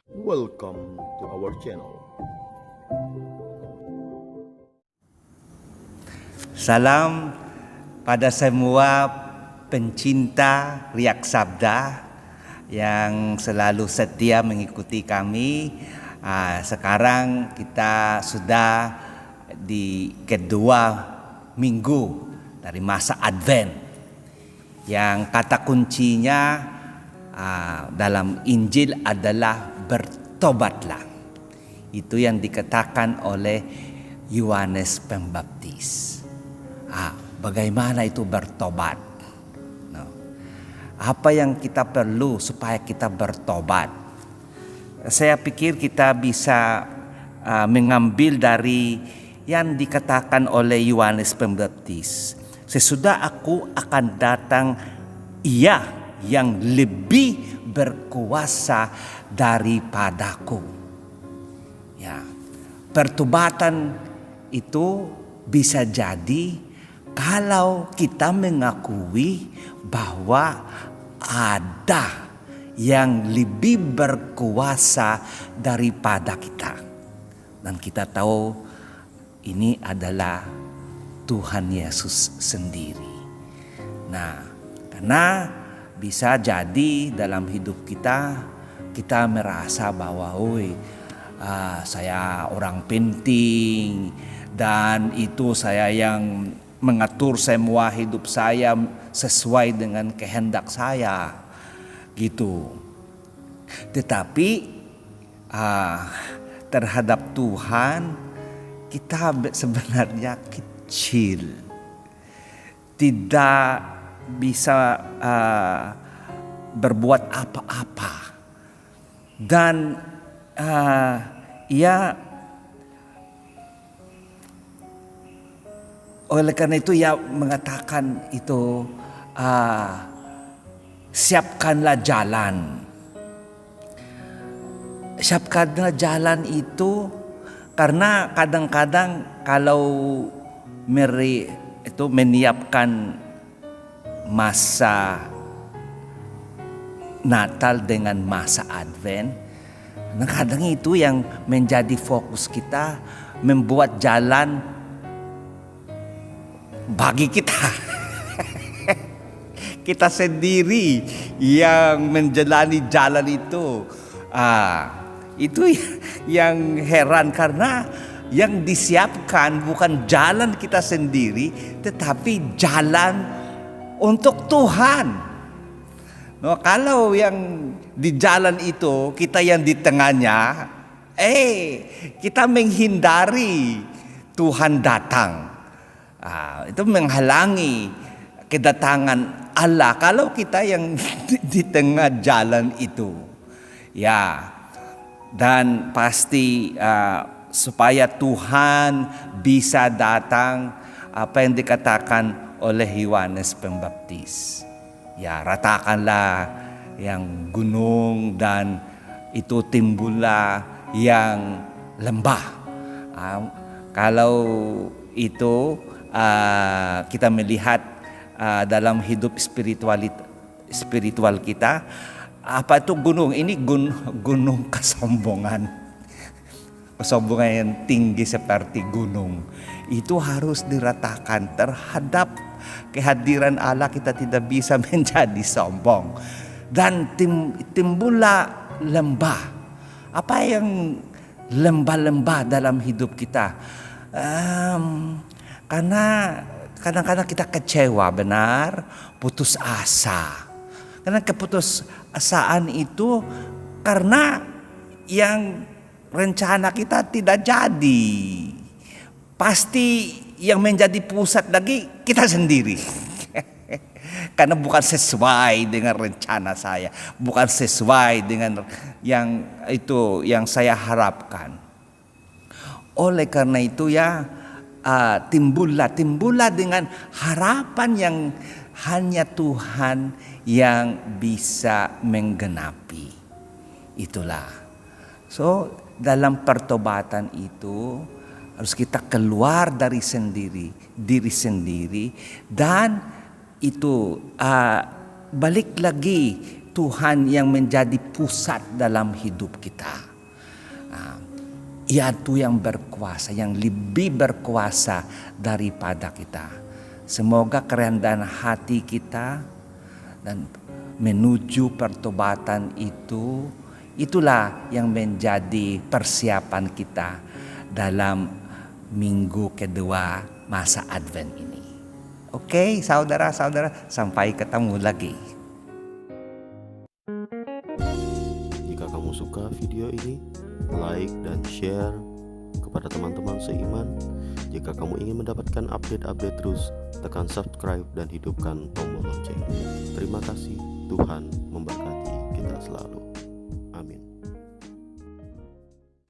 Welcome to our channel. Salam pada semua pencinta Riak Sabda yang selalu setia mengikuti kami. Sekarang kita sudah di kedua minggu dari masa Advent, yang kata kuncinya dalam Injil adalah bertobatlah. Itu yang dikatakan oleh Yohanes Pembaptis. Bagaimana itu bertobat? Apa yang kita perlu supaya kita bertobat? Saya pikir kita bisa mengambil dari yang dikatakan oleh Yohanes Pembaptis. Sesudah aku akan datang, Ia yang lebih berkuasa daripadaku. Ya, pertobatan itu bisa jadi kalau kita mengakui bahwa ada yang lebih berkuasa daripada kita. Dan kita tahu ini adalah Tuhan Yesus sendiri. Nah, karena bisa jadi dalam hidup kita merasa bahwa saya orang penting dan itu saya yang mengatur semua hidup saya sesuai dengan kehendak saya gitu. Tetapi terhadap Tuhan kita sebenarnya kecil, tidak bisa berbuat apa-apa, dan oleh karena itu ia mengatakan itu, siapkanlah jalan. Siapkanlah jalan itu karena kadang-kadang kalau menyiapkan masa Natal dengan masa Advent, kadang itu yang menjadi fokus kita, membuat jalan bagi kita. Kita sendiri yang menjalani jalan itu. Itu yang heran, karena yang disiapkan bukan jalan kita sendiri, tetapi jalan untuk Tuhan. Kalau yang di jalan itu kita yang di tengahnya, kita menghindari Tuhan datang. Itu menghalangi kedatangan Allah kalau kita yang di tengah jalan itu. Ya, dan pasti supaya Tuhan bisa datang, apa yang dikatakan oleh Yohanes Pembaptis. Ya, ratakanlah yang gunung dan itu timbullah yang lembah. Kalau itu kita melihat dalam hidup spiritual kita, apa itu gunung? Ini gunung kesombongan. Kesombongan yang tinggi seperti gunung. Itu harus diratakan terhadap kehadiran Allah. Kita tidak bisa menjadi sombong. Dan timbullah lembah. Apa yang lembah-lembah dalam hidup kita? Karena kadang-kadang kita kecewa, benar, putus asa. Karena keputusasaan itu karena yang rencana kita tidak jadi. Pasti yang menjadi pusat lagi kita sendiri. Karena bukan sesuai dengan rencana saya, bukan sesuai dengan yang saya harapkan. Oleh karena itu timbullah dengan harapan yang hanya Tuhan yang bisa menggenapi. Itulah. So, dalam pertobatan itu harus kita keluar dari diri sendiri, dan itu balik lagi Tuhan yang menjadi pusat dalam hidup kita. Ia itu yang berkuasa, yang lebih berkuasa daripada kita. Semoga kerendahan hati kita dan menuju pertobatan itu, itulah yang menjadi persiapan kita dalam minggu kedua masa Advent ini. Oke, saudara-saudara, sampai ketemu lagi. Jika kamu suka video ini, like dan share kepada teman-teman seiman. Jika kamu ingin mendapatkan update-update terus, tekan subscribe dan hidupkan tombol lonceng. Terima kasih, Tuhan memberkati kita selalu. Amin.